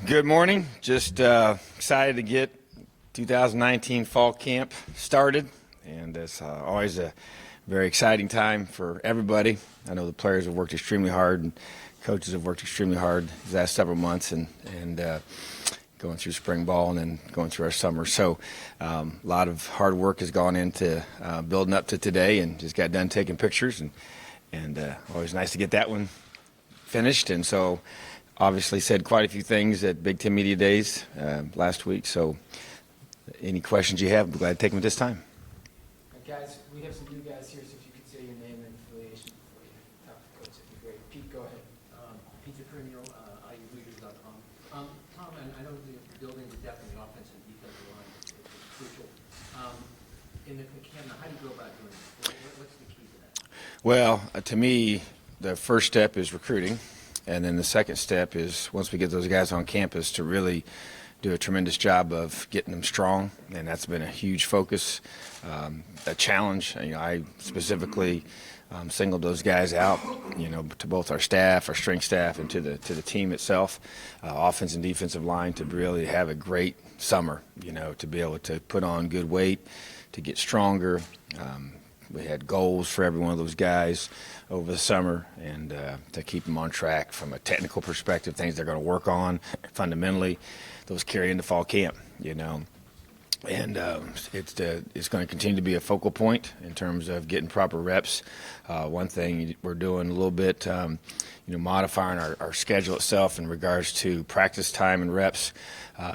Good morning. Just excited to get 2019 fall camp started, and it's always a very exciting time for everybody. I know the players have worked extremely hard, and coaches have worked extremely hard these last several months, and going through spring ball and then going through our summer. So a lot of hard work has gone into building up to today, and just got done taking pictures, and always nice to get that one finished. And so obviously said quite a few things at Big Ten Media Days last week. So any questions you have, I'm glad to take them at this time. Guys, we have some new guys here, so if you could say your name and affiliation before you talk to coach, that'd be great. Pete, go ahead. Peter Premio, IUFB.com. Tom, and I know the building the depth in the offense and defensive line is crucial. In the camp, how do you go about doing this? What's the key to that? Well, to me, the first step is recruiting. And then the second step is, once we get those guys on campus, to really do a tremendous job of getting them strong. And that's been a huge focus, a challenge. I specifically singled those guys out, to both our staff, our strength staff, and to the team itself, offense and defensive line, to really have a great summer, to be able to put on good weight, to get stronger. We had goals for every one of those guys over the summer, and to keep them on track from a technical perspective, things they're going to work on fundamentally, those carry into fall camp, and it's going to continue to be a focal point in terms of getting proper reps. One thing we're doing a little bit, modifying our schedule itself in regards to practice time and reps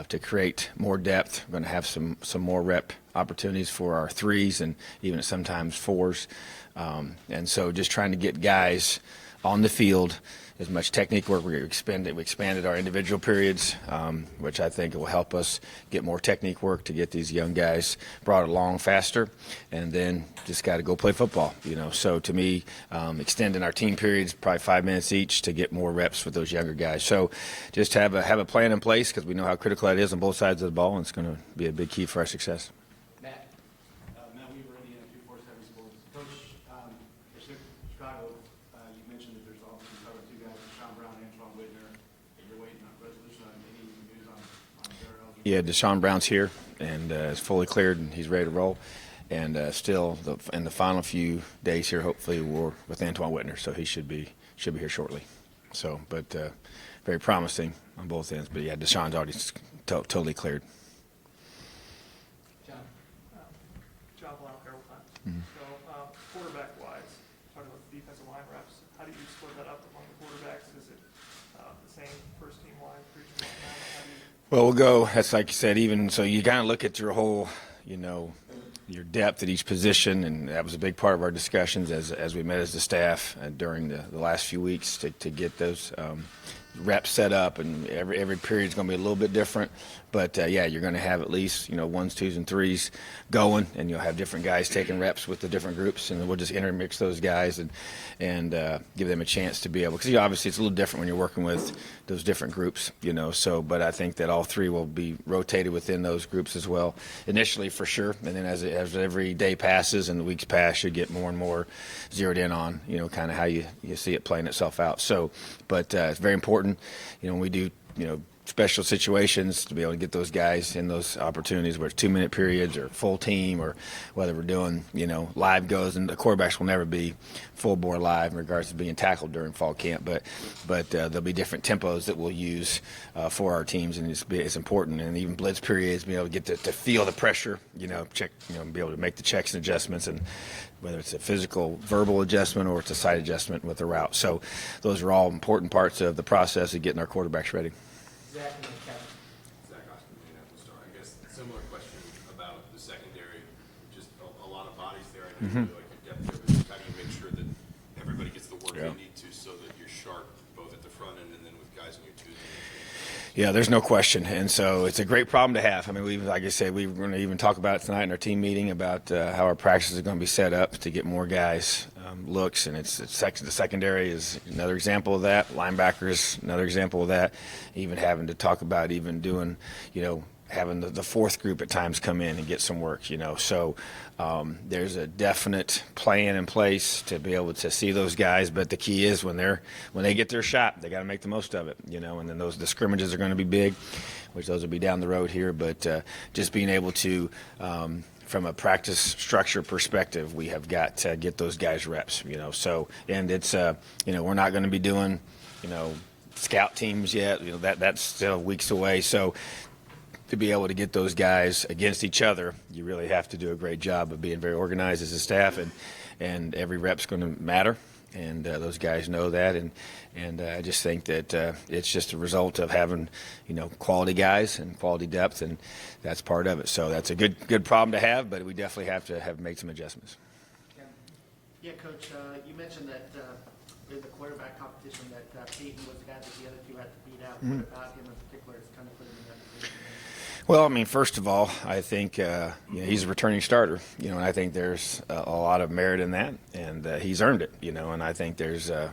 to create more depth. We're going to have some more rep opportunities for our threes and even sometimes fours. And so just trying to get guys on the field, as much technique work. We expanded our individual periods, which I think will help us get more technique work to get these young guys brought along faster, and then just got to go play football. So to me, extending our team periods probably 5 minutes each to get more reps with those younger guys. So just have a plan in place, because we know how critical that is on both sides of the ball, and it's going to be a big key for our success. Matt. Matt Weaver, Indiana 247 Sports. Coach, for Chicago, you mentioned that there's obviously two guys, Deshaun Brown and Antoine Whitner, that you're waiting on resolution on. Any news on their health? Yeah, Deshaun Brown's here and is fully cleared, and he's ready to roll. And still in the final few days here, hopefully we're with Antoine Whitner, so he should be here shortly. So, but very promising on both ends. But yeah, Deshaun's already totally cleared. John Blount, Herald Times. So, quarterback-wise, talking about the defensive line reps, how do you split that up among the quarterbacks? Is it the same first-team line, three-team line? Well, we'll go. That's like you said. Even so, you kind of look at your whole, your depth at each position, and that was a big part of our discussions as we met as the staff during the last few weeks to get those reps set up, and every period is going to be a little bit different. But yeah, you're going to have at least ones, twos, and threes going, and you'll have different guys taking reps with the different groups, and we'll just intermix those guys and give them a chance to be able, because obviously it's a little different when you're working with those different groups, So, but I think that all three will be rotated within those groups as well, initially for sure, and then as every day passes and the weeks pass, you get more and more zeroed in on kind of how you see it playing itself out. So, but it's very important, when we do special situations, to be able to get those guys in those opportunities where it's 2-minute periods or full team, or whether we're doing live goes, and the quarterbacks will never be full bore live in regards to being tackled during fall camp, but there'll be different tempos that we'll use for our teams, and it's important. And even blitz periods, be able to get to feel the pressure, check, be able to make the checks and adjustments, and whether it's a physical verbal adjustment or it's a sight adjustment with the route. So those are all important parts of the process of getting our quarterbacks ready. Zach and then Kevin. Zach Austin, Indianapolis Star. I guess similar question about the secondary. Just a lot of bodies there. I know you like your depth there, but just how do you make sure that everybody gets the work they need to, so that you're sharp both at the front end and then with guys in your twos? Yeah, there's no question, and so it's a great problem to have. I mean, like I said, we're going to even talk about it tonight in our team meeting about how our practices are going to be set up to get more guys looks, and the secondary is another example of that. Linebackers, another example of that. Even having to talk about even doing, having the fourth group at times come in and get some work, So there's a definite plan in place to be able to see those guys. But the key is when they get their shot, they got to make the most of it, And then the scrimmages are going to be big, which those will be down the road here. But just being able to, from a practice structure perspective, we have got to get those guys reps, So, and it's, we're not going to be doing, scout teams yet. That's still weeks away. So to be able to get those guys against each other, you really have to do a great job of being very organized as a staff, and every rep's going to matter, and those guys know that, and I just think that it's just a result of having quality guys and quality depth, and that's part of it. So that's a good problem to have, but we definitely have to make some adjustments. Yeah, Coach, you mentioned that in the quarterback competition that Peyton was the guy that the other two had to beat out. What about him in particular has kind of put him in that position? Well, I mean, first of all, I think he's a returning starter, and I think there's a lot of merit in that, and he's earned it, and I think there's a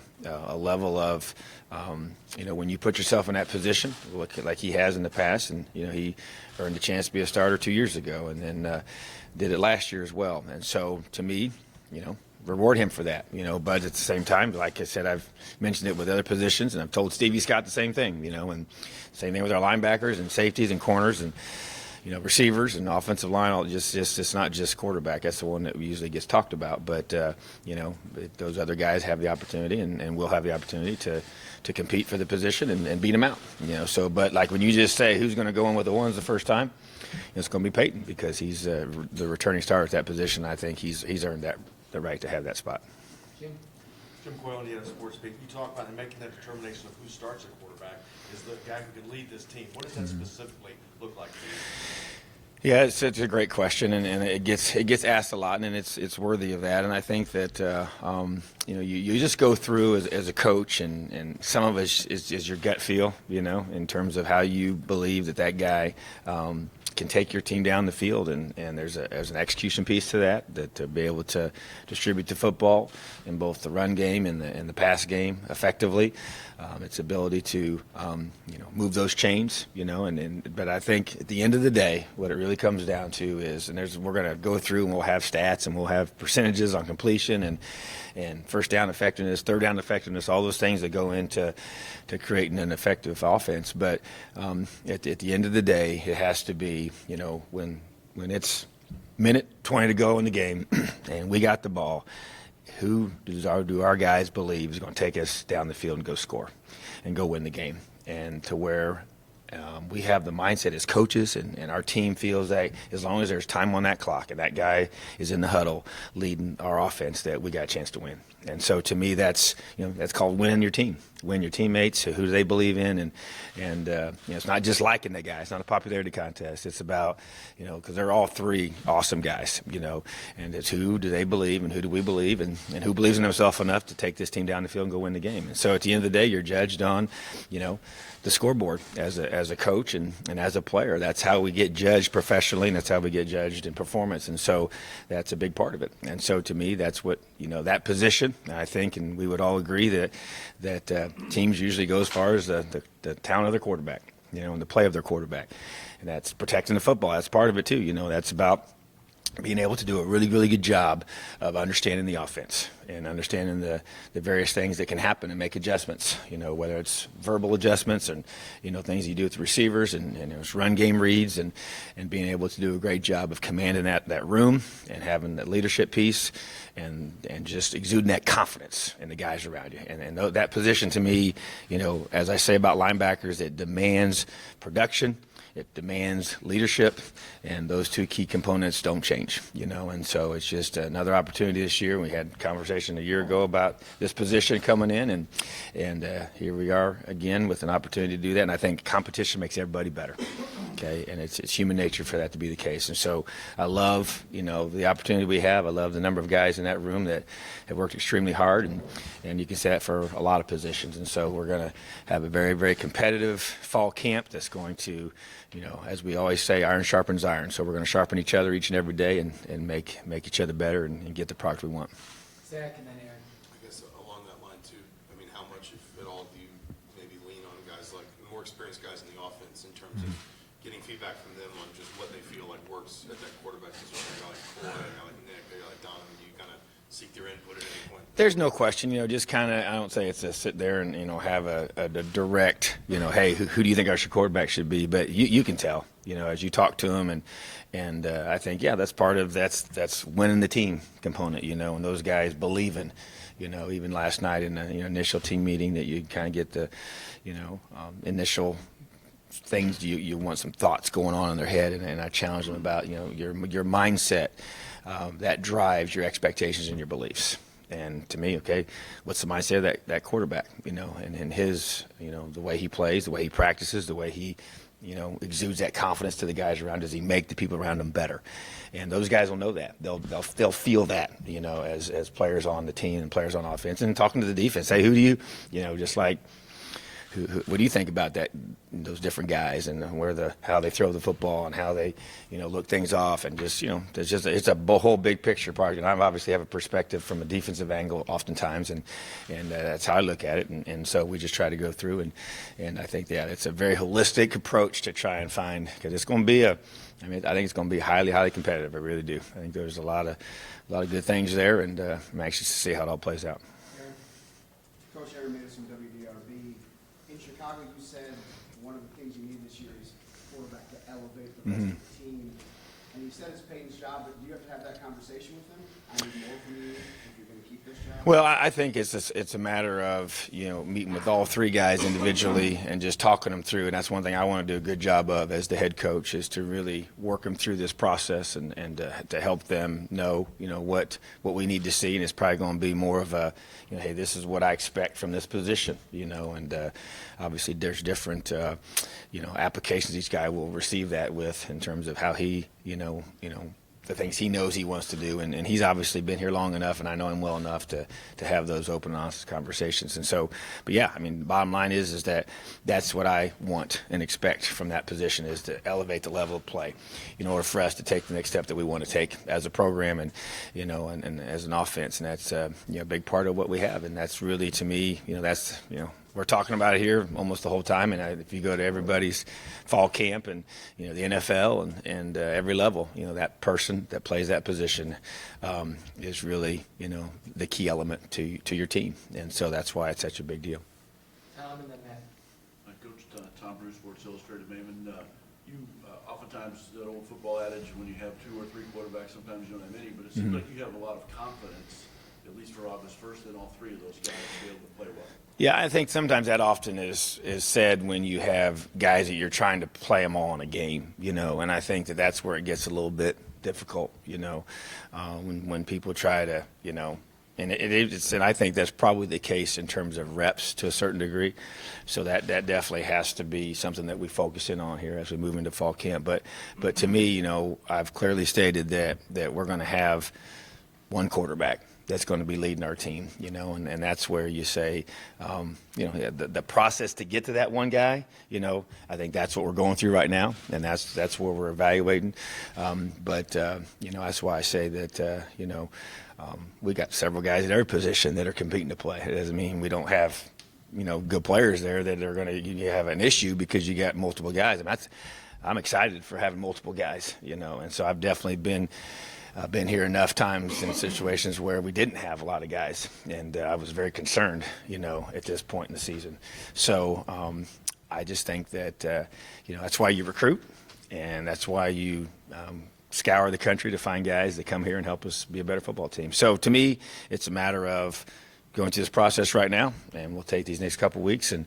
level of, when you put yourself in that position, like he has in the past, and, he earned a chance to be a starter 2 years ago, and then did it last year as well. And so, to me, reward him for that, but at the same time, like I said, I've mentioned it with other positions, and I've told Stevie Scott the same thing, and same thing with our linebackers and safeties and corners and, receivers and offensive line. It's not just quarterback. That's the one that usually gets talked about, but, those other guys have the opportunity and will have the opportunity to compete for the position and beat them out, so, but like when you just say who's going to go in with the ones the first time, it's going to be Peyton, because he's the returning starter at that position. I think he's earned the right to have that spot. Jim? Jim Coyle, Indiana Sports Speak. You talk about making that determination of who starts at quarterback is the guy who can lead this team. What does that specifically look like for you? Yeah, it's a great question, and it gets asked a lot, and it's worthy of that. And I think that you just go through as a coach, and some of it is your gut feel, in terms of how you believe that guy can take your team down the field, and there's an execution piece to that to be able to distribute the football in both the run game and the pass game effectively. Its ability to move those chains, but I think at the end of the day, what it really comes down to is, we're going to go through and we'll have stats and we'll have percentages on completion and first down effectiveness, third down effectiveness, all those things that go into creating an effective offense. But at the end of the day, it has to be, when it's minute 20 to go in the game and we got the ball, who do our guys believe is going to take us down the field and go score and go win the game? And to where we have the mindset as coaches, and our team feels that as long as there's time on that clock and that guy is in the huddle leading our offense, that we got a chance to win. And so to me, that's called winning your team. Win your teammates, who do they believe in, and it's not just liking the guy. It's not a popularity contest. It's about, because they're all three awesome guys, and it's who do they believe and who do we believe, and who believes in himself enough to take this team down the field and go win the game. And so at the end of the day, you're judged on, the scoreboard as a coach and as a player. That's how we get judged professionally, and that's how we get judged in performance. And so that's a big part of it. And so to me, that's what, that position, I think, and we would all agree that teams usually go as far as the talent of their quarterback, and the play of their quarterback. And that's protecting the football. That's part of it too. That's about being able to do a really, really good job of understanding the offense and understanding the various things that can happen and make adjustments, whether it's verbal adjustments and, things you do with the receivers and it's run game reads and being able to do a great job of commanding that room and having that leadership piece and just exuding that confidence in the guys around you. And that position to me, as I say about linebackers, it demands production. It demands leadership, and those two key components don't change, and so it's just another opportunity this year. We had a conversation a year ago about this position coming in, and here we are again with an opportunity to do that, and I think competition makes everybody better, okay, and it's human nature for that to be the case. And so I love, the opportunity we have. I love the number of guys in that room that have worked extremely hard, and you can say that for a lot of positions. And so we're going to have a very, very competitive fall camp that's going to, as we always say, iron sharpens iron. So we're going to sharpen each other each and every day and make each other better and get the product we want. Zach and then Aaron. I guess along that line too, how much, if at all, do you maybe lean on guys like more experienced guys in the offense in terms of getting feedback from them on just what they feel like works at that quarterback position. A guy like Coy, a guy like Nick, a guy like Donovan, do you kind of seek their input at any point? There's no question, just kind of, I don't say it's to sit there and, have a direct, hey, who do you think our quarterback should be? But you can tell, as you talk to them, and I think, yeah, that's part of, that's winning the team component, and those guys believing, even last night in the initial team meeting that you kind of get the, initial things, you want some thoughts going on in their head, and I challenge them about, your mindset that drives your expectations and your beliefs. And to me, okay, what's the mindset of that quarterback, and his, the way he plays, the way he practices, the way he, exudes that confidence to the guys around. Does he make the people around him better? And those guys will know that. They'll feel that, as players on the team and players on offense. And talking to the defense, hey, who do you, just like, what do you think about those different guys and how they throw the football and how they, look things off, and just, it's a whole big picture part. And I obviously have a perspective from a defensive angle oftentimes, and that's how I look at it. And so we just try to go through, and I think that it's a very holistic approach to try and find, because it's going to be I think it's going to be highly, highly competitive. I really do. I think there's a lot of good things there, and I'm anxious to see how it all plays out. Aaron, Coach Aaron made us from WDRB. In Chicago, you said one of the things you need this year is quarterback to elevate the rest of the team. And you said it's Peyton's job, but do you have to have that conversation with him? I need more from you if you're going to keep this job. Well, I think it's a matter of, meeting with all three guys individually and just talking them through. And that's one thing I want to do a good job of as the head coach, is to really work them through this process and to help them know, what we need to see. And it's probably going to be more of a, hey, this is what I expect from this position, and obviously there's different, applications each guy will receive that with, in terms of how he, the things he knows he wants to do, and he's obviously been here long enough, and I know him well enough to have those open and honest conversations. And so, but yeah, the bottom line is that that's what I want and expect from that position, is to elevate the level of play in order for us to take the next step that we want to take as a program, and and as an offense. And that's a big part of what we have, and that's really, to me, that's we're talking about it here almost the whole time, and if you go to everybody's fall camp and the NFL and every level, that person that plays that position is really the key element to your team, and so that's why it's such a big deal. Tom and then Matt. Coach Tom Bruce, Sports Illustrated Maven. Oftentimes, that old football adage, when you have 2 or 3 quarterbacks, sometimes you don't have any, but it seems like you have a lot of confidence, at least for August 1st, in all 3 of those guys to be able to play well. Yeah, I think sometimes that often is said when you have guys that you're trying to play them all in a game, and I think that's where it gets a little bit difficult, when people try to, and and I think that's probably the case in terms of reps to a certain degree. So that definitely has to be something that we focus in on here as we move into fall camp. But to me, I've clearly stated that we're going to have one quarterback that's going to be leading our team, and that's where you say, the process to get to that one guy, I think that's what we're going through right now, and that's where we're evaluating. But that's why I say that, we got several guys at every position that are competing to play. It doesn't mean we don't have, good players there that are going to have an issue because you got multiple guys. I'm excited for having multiple guys, and so I've definitely been here enough times in situations where we didn't have a lot of guys, and I was very concerned, at this point in the season. So I just think that, that's why you recruit, and that's why you scour the country to find guys that come here and help us be a better football team. So to me, it's a matter of going through this process right now, and we'll take these next couple of weeks and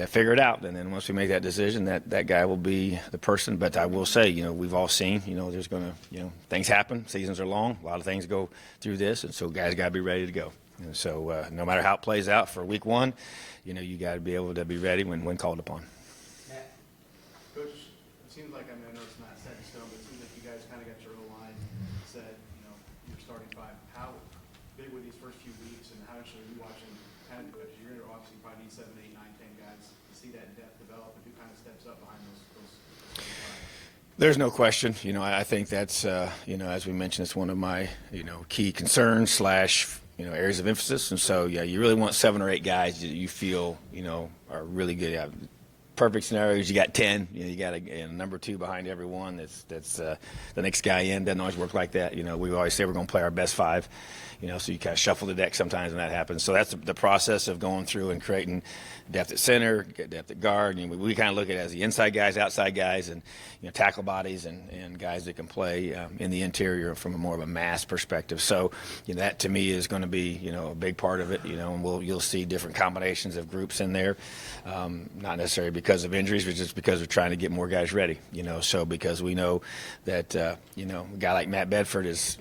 figure it out. And then once we make that decision, that guy will be the person. But I will say, we've all seen, there's going to, things happen. Seasons are long. A lot of things go through this, and so guys got to be ready to go. And so no matter how it plays out for week 1, you got to be able to be ready when called upon. Matt. Coach, it seems like, I know it's not set in stone, but it seems like you guys kind of got your O-line set, your starting 5. How big were these first few weeks, and how should we be watching kind of, because you're going to obviously probably need 7, 8, 9, 10 guys to see that depth develop, and who kind of steps up behind those 5? There's no question. I think that's, as we mentioned, it's one of my, key concerns / areas of emphasis. And so, yeah, you really want 7 or 8 guys that you feel, are really good. perfect scenario is you got 10. You got a number 2 behind everyone. That's the next guy in. Doesn't always work like that. We always say we're going to play our best 5. So you kind of shuffle the deck sometimes when that happens. So that's the process of going through and creating depth at center, depth at guard. We kind of look at it as the inside guys, outside guys, and tackle bodies and guys that can play in the interior from a more of a mass perspective. So that to me is going to be a big part of it. And you'll see different combinations of groups in there, not necessarily because of injuries, but just because we're trying to get more guys ready. So because we know that a guy like Matt Bedford is,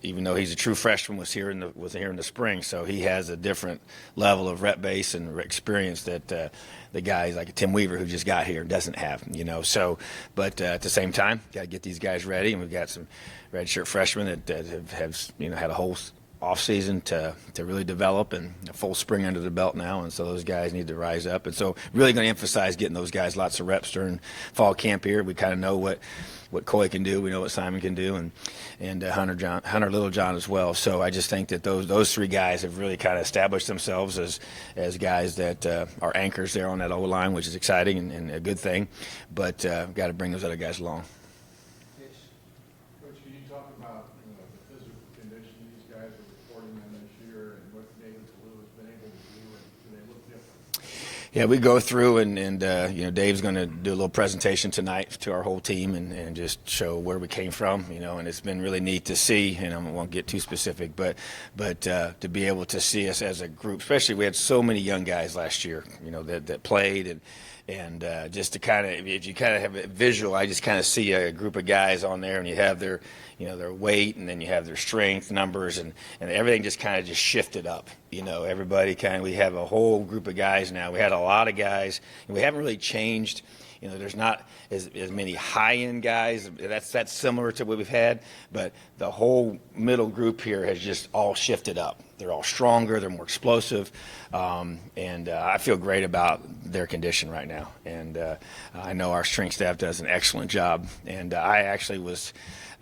even though he's a true freshman, was here in the spring, so he has a different level of rep base and experience that the guys like Tim Weaver, who just got here, doesn't have. So, but at the same time, got to get these guys ready, and we've got some redshirt freshmen that have had a whole off season to really develop and a full spring under the belt now, and so those guys need to rise up. And so really going to emphasize getting those guys lots of reps during fall camp here. We kind of know what Coy can do, we know what Simon can do, and Hunter Littlejohn as well. So I just think that those 3 guys have really kind of established themselves as guys that are anchors there on that O line, which is exciting and a good thing. But got to bring those other guys along. Coach, can you talk about the physical condition these guys are reporting on this year and what David Kalu has been able to do, and do they look different? Yeah, we go through and Dave's going to do a little presentation tonight to our whole team and just show where we came from, and it's been really neat to see, and I won't get too specific, but to be able to see us as a group, especially we had so many young guys last year, that played and just to kind of, if you kind of have a visual, I just kind of see a group of guys on there, and you have their weight, and then you have their strength numbers, and everything just kind of just shifted up. Everybody we have a whole group of guys now. We had a lot of guys, and we haven't really changed. There's not as many high-end guys. That's similar to what we've had, but the whole middle group here has just all shifted up. They're all stronger. They're more explosive, and I feel great about their condition right now. And I know our strength staff does an excellent job. And I actually was,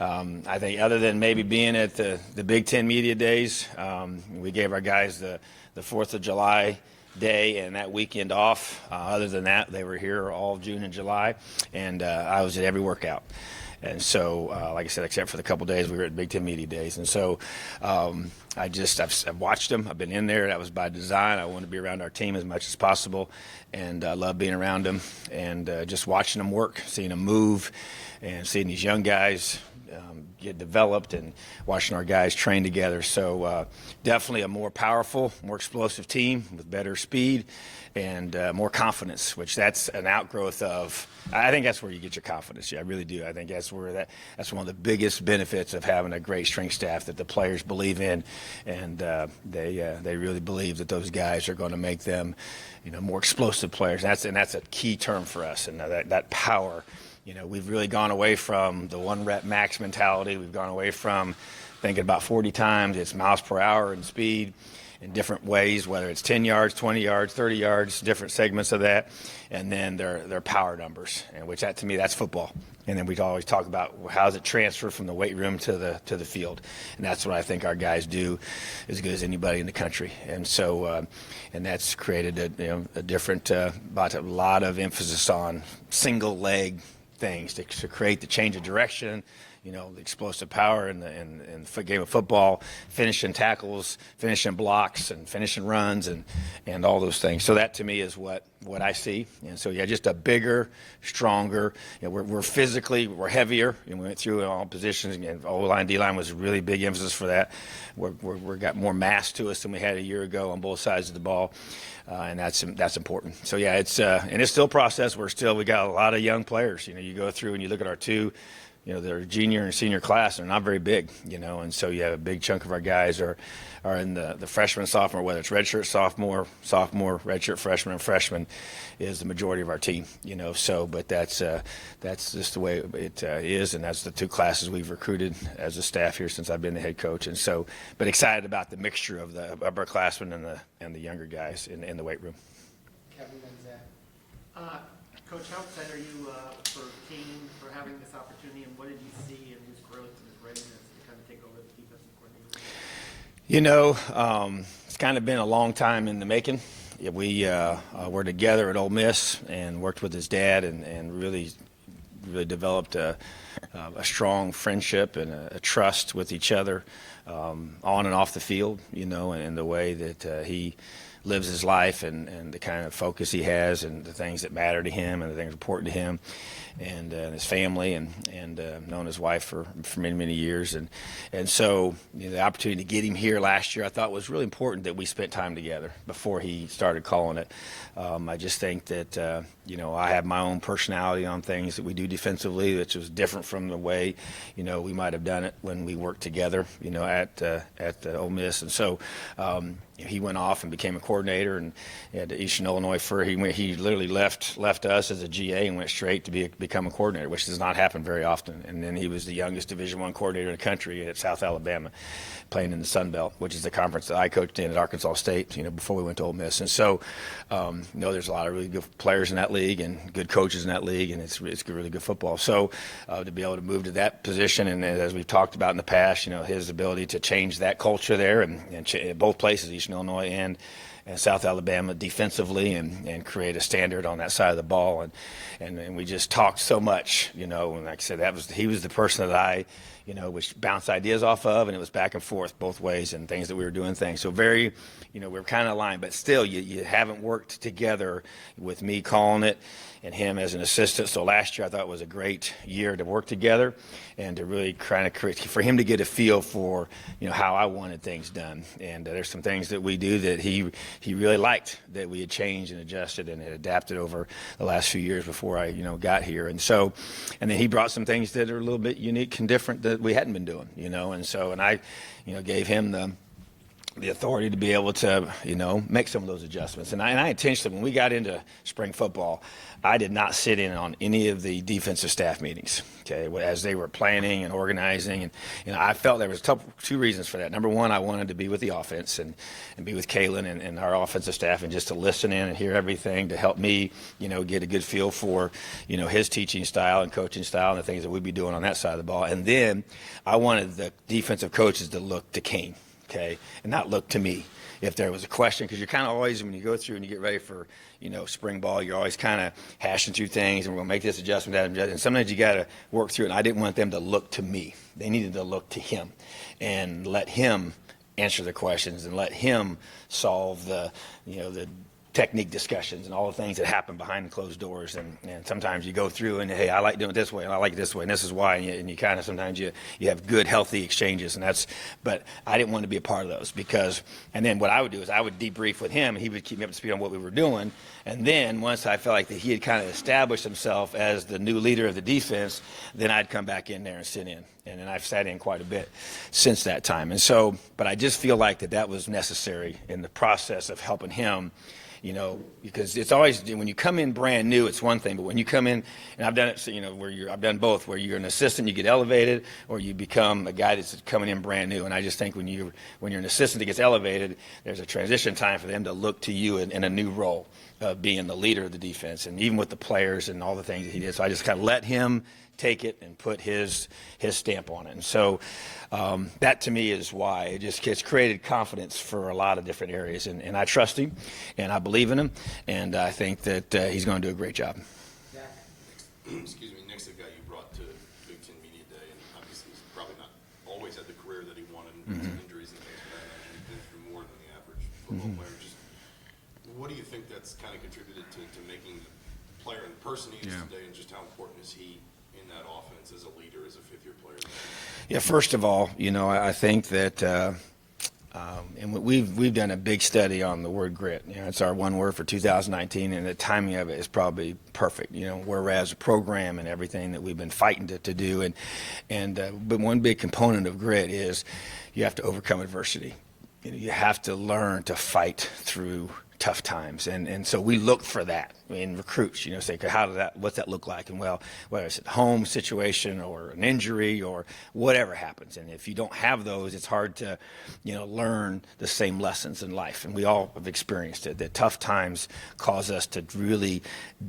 I think, other than maybe being at the Big Ten Media Days, we gave our guys the 4th of July day and that weekend off. Other than that, they were here all June and July, and I was at every workout. And so, like I said, except for the couple days we were at Big Ten Media Days. And so I've watched them. I've been in there. That was by design. I wanted to be around our team as much as possible, and I love being around them and just watching them work, seeing them move, and seeing these young guys get developed and watching our guys train together. So definitely a more powerful, more explosive team with better speed and more confidence, which that's an outgrowth of, I think that's where you get your confidence. Yeah, I really do. I think that's where that's one of the biggest benefits of having a great strength staff that the players believe in, and they really believe that those guys are going to make them, more explosive players. And that's a key term for us, and that power. We've really gone away from the 1 rep max mentality. We've gone away from thinking about 40 times. It's miles per hour and speed in different ways, whether it's 10 yards, 20 yards, 30 yards, different segments of that. And then their power numbers, and which to me, that's football. And then we always talk about how does it transfer from the weight room to the field. And that's what I think our guys do as good as anybody in the country. And so, and that's created a different, a lot of emphasis on single leg things to create the change of direction, the explosive power in the game of football, finishing tackles, finishing blocks, and finishing runs, and all those things. So that to me is what I see. And so just a bigger, stronger. We're physically, we're heavier, and we went through all positions. And O-line, D-line was a really big emphasis for that. We're got more mass to us than we had a year ago on both sides of the ball. And that's important. So it's and it's still a process. We got a lot of young players. You go through and you look at our 2, their junior and senior class. They're not very big, and so you have a big chunk of our guys are in the freshman, sophomore, whether it's redshirt sophomore, redshirt freshman, and freshman is the majority of our team. So but that's just the way it is, and that's the 2 classes we've recruited as a staff here since I've been the head coach. And so, but excited about the mixture of the upperclassmen and the younger guys in the weight room. Kevin and Zach. Coach, how excited are you for Kane for having this opportunity, and what did you see in his growth and his readiness to kind of take over the defensive coordinator? It's kind of been a long time in the making. we were together at Ole Miss and worked with his dad and really developed a strong friendship and a trust with each other on and off the field, and the way that he lives his life and the kind of focus he has and the things that matter to him and the things important to him and his family and known his wife for many, many years. And so the opportunity to get him here last year I thought was really important that we spent time together before he started calling it. I just think that, I have my own personality on things that we do defensively, which was different from the way, we might have done it when we worked together, at Ole Miss. And so he went off and became a coordinator and at Eastern Illinois he literally left us as a GA and went straight to become a coordinator, which does not happen very often. And then he was the youngest Division I coordinator in the country at South Alabama, playing in the Sun Belt, which is the conference that I coached in at Arkansas State, before we went to Ole Miss. And so, there's a lot of really good players in that league and good coaches in that league, and it's really good football. So to be able to move to that position, and as we've talked about in the past, his ability to change that culture there and both places, Eastern Illinois and South Alabama, defensively and create a standard on that side of the ball. And we just talked so much, and like I said, he was the person that I which bounced ideas off of, and it was back and forth both ways and things that we were doing things. So very, we were kind of aligned, but still you haven't worked together with me calling it and him as an assistant. So last year I thought was a great year to work together and to really kind of create, for him to get a feel for, how I wanted things done. And there's some things that we do that he really liked that we had changed and adjusted and had adapted over the last few years before I, got here. And so, and then he brought some things that are a little bit unique and different that we hadn't been doing, and I, gave him the authority to be able to, make some of those adjustments. And I intentionally, when we got into spring football, I did not sit in on any of the defensive staff meetings, okay, as they were planning and organizing. And I felt there was two reasons for that. Number one, I wanted to be with the offense and be with Kalen and our offensive staff and just to listen in and hear everything to help me, get a good feel for, his teaching style and coaching style and the things that we'd be doing on that side of the ball. And then I wanted the defensive coaches to look to Kane. Okay, and not look to me if there was a question, because you're kind of always, when you go through and you get ready for, spring ball, you're always kind of hashing through things, and we're going to make this adjustment, that adjustment, and sometimes you got to work through it. And I didn't want them to look to me. They needed to look to him and let him answer the questions and let him solve the technique discussions and all the things that happen behind the closed doors. And sometimes you go through and, hey, I like doing it this way, and I like it this way, and this is why. And you kind of, sometimes you have good, healthy exchanges. But I didn't want to be a part of those and then what I would do is I would debrief with him, and he would keep me up to speed on what we were doing. And then once I felt like that he had kind of established himself as the new leader of the defense, then I'd come back in there and sit in. And then I've sat in quite a bit since that time. And so, but I just feel like that was necessary in the process of helping him, because it's always, when you come in brand new, it's one thing, but when you come in, and I've done it, I've done both, where you're an assistant, you get elevated, or you become a guy that's coming in brand new. And I just think when you're an assistant that gets elevated, there's a transition time for them to look to you in a new role of being the leader of the defense, and even with the players and all the things that he did. So I just kind of let him take it and put his stamp on it. And so that to me is why it's created confidence for a lot of different areas. And I trust him, and I believe in him, and I think that he's going to do a great job. Excuse me, next to the guy you brought to Big Ten Media Day, and obviously he's probably not always had the career that he wanted, and injuries and things like that. He's been through more than the average football player. Just what do you think that's kind of contributed to making the player and person he is today, and just how important is he in that offense as a leader, as a fifth-year player? Yeah, first of all, I think that, and we've done a big study on the word grit. It's our one word for 2019, and the timing of it is probably perfect. Whereas a program and everything that we've been fighting to do, but one big component of grit is you have to overcome adversity. You have to learn to fight through tough times, and so we look for that in recruits. Say, what's that look like? And well, whether it's a home situation or an injury or whatever happens, and if you don't have those, it's hard to, learn the same lessons in life. And we all have experienced it. That tough times cause us to really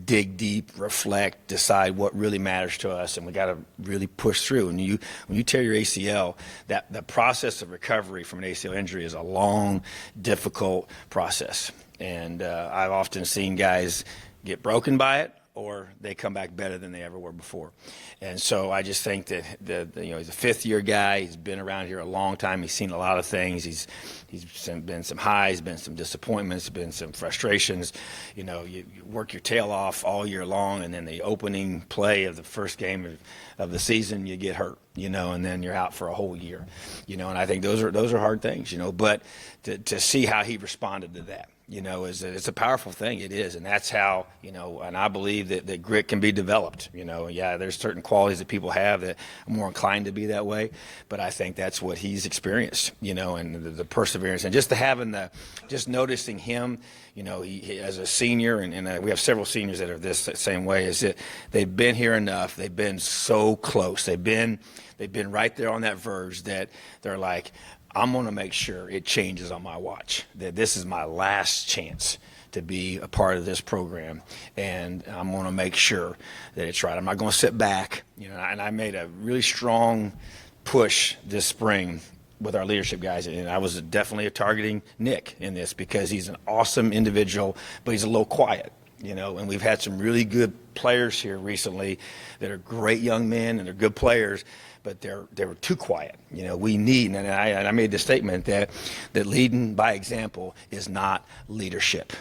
dig deep, reflect, decide what really matters to us, and we got to really push through. And when you tear your ACL, that the process of recovery from an ACL injury is a long, difficult process. And I've often seen guys get broken by it, or they come back better than they ever were before. And so I just think that he's a fifth-year guy. He's been around here a long time. He's seen a lot of things. He's been some highs, been some disappointments, been some frustrations. You work your tail off all year long, and then the opening play of the first game of the season, you get hurt, and then you're out for a whole year, and I think those are hard things, but to see how he responded to that, it's a powerful thing. It is. And that's how, and I believe that grit can be developed. Yeah, there's certain qualities that people have that are more inclined to be that way. But I think that's what he's experienced, and the perseverance and just noticing him, he as a senior, and we have several seniors that are this same way, is that they've been here enough. They've been so close. They've been right there on that verge that they're like, I'm going to make sure it changes on my watch, that this is my last chance to be a part of this program, and I'm going to make sure that it's right. I'm not going to sit back, and I made a really strong push this spring with our leadership guys, and I was definitely targeting Nick in this because he's an awesome individual, but he's a little quiet. And we've had some really good players here recently that are great young men and they're good players, but they were too quiet. We need, and I made the statement that leading by example is not leadership.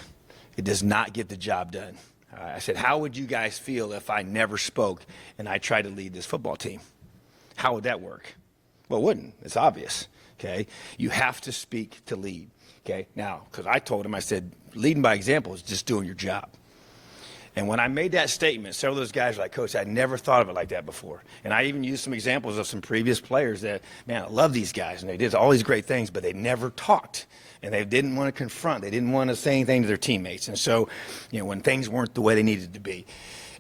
It does not get the job done. I said, how would you guys feel if I never spoke and I tried to lead this football team? How would that work? Well, it wouldn't. It's obvious. Okay, you have to speak to lead. Okay, now, because I told him, I said, leading by example is just doing your job. And when I made that statement, several of those guys were like, Coach, I never thought of it like that before. And I even used some examples of some previous players that, man, I love these guys, and they did all these great things, but they never talked. And they didn't want to confront. They didn't want to say anything to their teammates. And so, when things weren't the way they needed to be.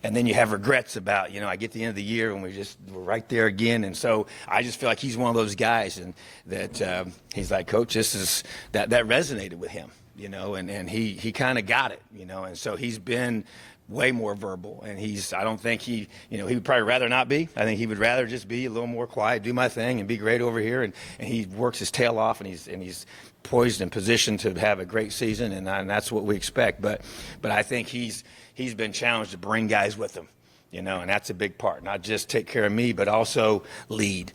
And then you have regrets about, I get to the end of the year and we're right there again. And so I just feel like he's one of those guys, and that he's like, Coach, that resonated with him, and he kind of got it, and so he's been way more verbal, and I don't think he would probably rather not be. I think he would rather just be a little more quiet, do my thing, and be great over here. And he works his tail off, and he's poised and positioned to have a great season, and that's what we expect. But I think he's been challenged to bring guys with him, and that's a big part. Not just take care of me, but also lead,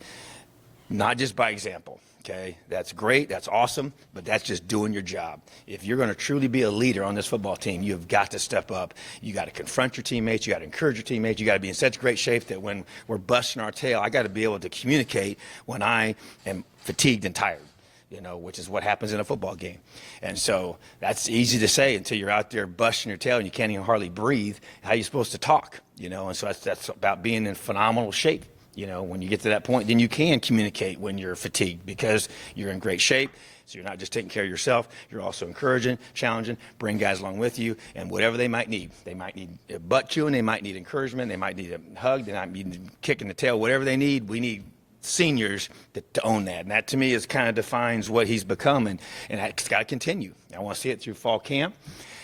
not just by example. Okay, that's great, that's awesome, but that's just doing your job. If you're going to truly be a leader on this football team, you've got to step up. You got to confront your teammates. You got to encourage your teammates. You got to be in such great shape that when we're busting our tail, I got to be able to communicate when I am fatigued and tired, which is what happens in a football game. And so that's easy to say until you're out there busting your tail and you can't even hardly breathe. How are you supposed to talk? And so that's about being in phenomenal shape. When you get to that point, then you can communicate when you're fatigued because you're in great shape. So you're not just taking care of yourself. You're also encouraging, challenging, bring guys along with you, and whatever they might need. They might need a butt chewing. They might need encouragement. They might need a hug. They might need a kick in the tail. Whatever they need, we need seniors to own that. And that, to me, is kind of defines what he's become. And it's got to continue. I want to see it through fall camp,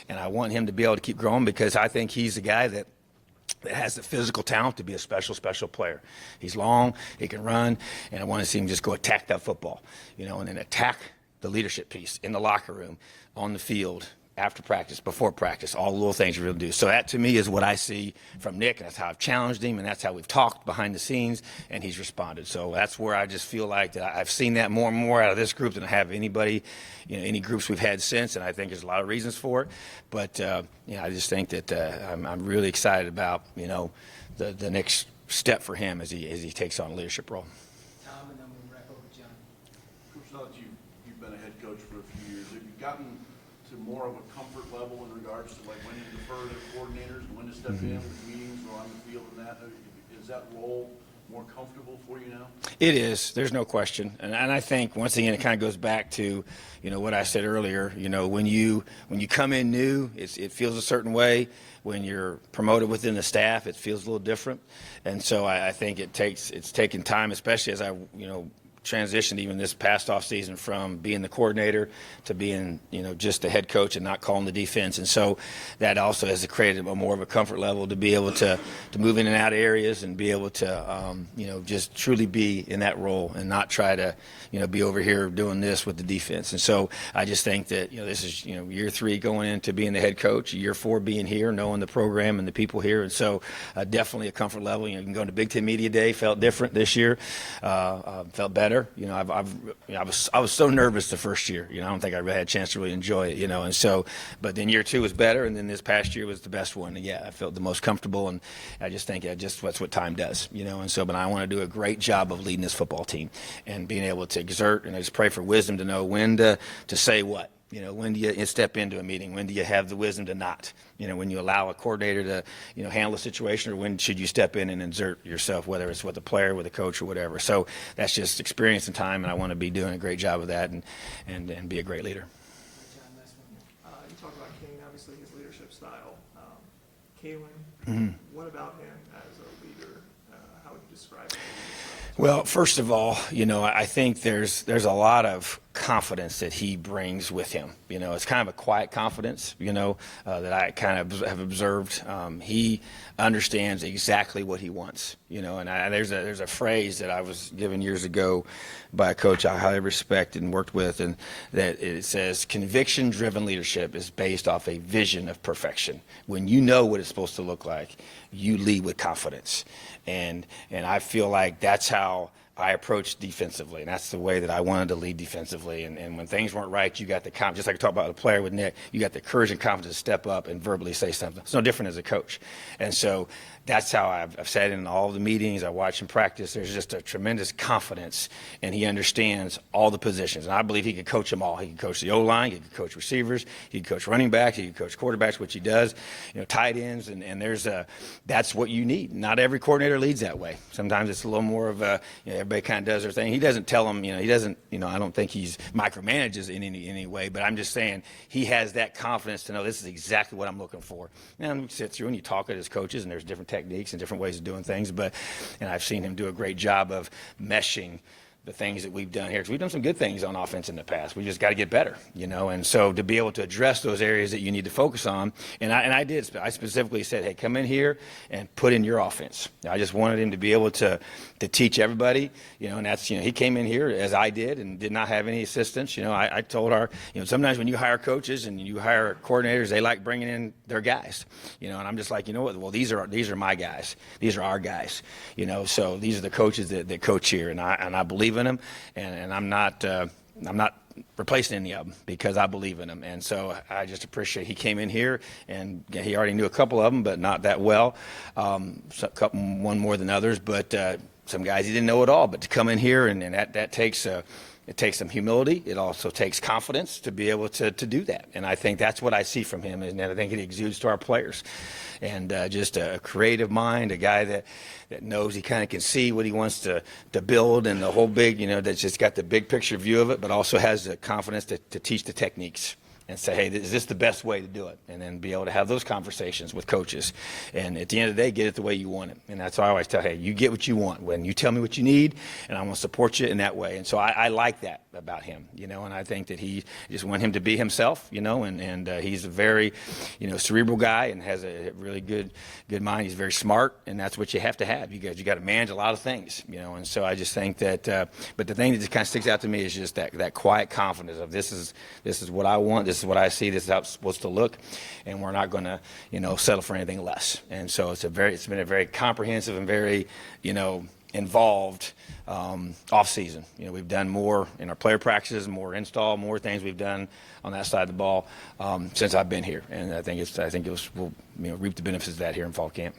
and I want him to be able to keep growing because I think he's a guy that has the physical talent to be a special player. He's long, he can run, and I want to see him just go attack that football, and then attack the leadership piece in the locker room, on the field, after practice, before practice, all the little things you really do. So that, to me, is what I see from Nick, and that's how I've challenged him, and that's how we've talked behind the scenes, and he's responded. So that's where I just feel like that I've seen that more and more out of this group than I have anybody, any groups we've had since, and I think there's a lot of reasons for it. But, I just think that I'm really excited about, the next step for him as he takes on a leadership role. Tom, and then we'll wrap up with John. Coach, now that you've been a head coach for a few years, have you gotten to more of a comfort level in regards to like when to defer to coordinators and when to step in with meetings or on the field and that? Is that role more comfortable for you now? It is. There's no question. And I think, once again, it kind of goes back to, what I said earlier. When you come in new, it feels a certain way. When you're promoted within the staff, it feels a little different. And so I think it's taken time, especially as I, transitioned even this past off season from being the coordinator to being, just the head coach and not calling the defense. And so that also has created more of a comfort level to be able to move in and out of areas and be able to, just truly be in that role and not try to, be over here doing this with the defense. And so I just think that, this is, year 3 going into being the head coach, year 4 being here, knowing the program and the people here. And so definitely a comfort level. You can go to Big Ten Media Day, felt different this year, felt better. I was so nervous the first year. I don't think I really had a chance to really enjoy it. And so, but then year 2 was better, and then this past year was the best one. And yeah, I felt the most comfortable, and I just think that's what time does. And so, but I want to do a great job of leading this football team and being able to exert, and I just pray for wisdom to know when to say what. When do you step into a meeting? When do you have the wisdom to not? When you allow a coordinator to, handle a situation, or when should you step in and insert yourself, whether it's with the player, with the coach, or whatever. So that's just experience and time, and I want to be doing a great job of that and be a great leader. John, last one. You talked about Kane, obviously his leadership style. Kalen, what about him as a leader? How would you describe him? Well, first of all, I think there's a lot of confidence that he brings with him. It's kind of a quiet confidence, that I kind of have observed. He understands exactly what he wants, and there's a phrase that I was given years ago by a coach I highly respect and worked with, and that it says, conviction-driven leadership is based off a vision of perfection. When you know what it's supposed to look like, you lead with confidence. And I feel like that's how I approached defensively, and that's the way that I wanted to lead defensively. And when things weren't right, you got the confidence, just like I talked about the player with Nick, you got the courage and confidence to step up and verbally say something. It's no different as a coach. And so that's how I've said in all the meetings. I watch him practice. There's just a tremendous confidence, and he understands all the positions. And I believe he could coach them all. He could coach the O-line. He could coach receivers. He could coach running backs. He could coach quarterbacks, which he does. Tight ends. And that's what you need. Not every coordinator leads that way. Sometimes it's a little more of a, everybody kind of does their thing. He doesn't tell them, he doesn't, I don't think he's micromanages in any way. But I'm just saying he has that confidence to know this is exactly what I'm looking for. And you sit through and you talk at his coaches, and there's different techniques and different ways of doing things, and I've seen him do a great job of meshing the things that we've done here, because we've done some good things on offense in the past. We just got to get better, and so to be able to address those areas that you need to focus on, and I specifically said, hey, come in here and put in your offense. I just wanted him to be able to teach everybody, and that's, he came in here as I did and did not have any assistance. I told sometimes when you hire coaches and you hire coordinators, they like bringing in their guys, and I'm just like, what? Well, these are my guys. These are our guys, so these are the coaches that coach here, and I believe in them, and I'm not replacing any of them because I believe in them. And so I just appreciate he came in here, and he already knew a couple of them, but not that well. One more than others, but some guys he didn't know at all. But to come in here, and that takes it takes some humility. It also takes confidence to be able to do that. And I think that's what I see from him, and I think it exudes to our players. And just a creative mind, a guy that knows he kind of can see what he wants to build, and the whole big, that's just got the big picture view of it, but also has the confidence to teach the techniques and say, hey, is this the best way to do it? And then be able to have those conversations with coaches. And at the end of the day, get it the way you want it. And that's why I always tell, hey, you get what you want. When you tell me what you need, and I want to support you in that way. And so I like that about him, and I think that he just want him to be himself, and he's a very, cerebral guy and has a really good mind. He's very smart, and that's what you have to have. You got to manage a lot of things, and so I just think that, but the thing that just kind of sticks out to me is just that quiet confidence of this is what I want, this is what I see, this is how it's supposed to look, and we're not going to, settle for anything less. And so it's been a very comprehensive and very, involved off season. We've done more in our player practices, more install, more things we've done on that side of the ball since I've been here, and I think we'll reap the benefits of that here in fall camp.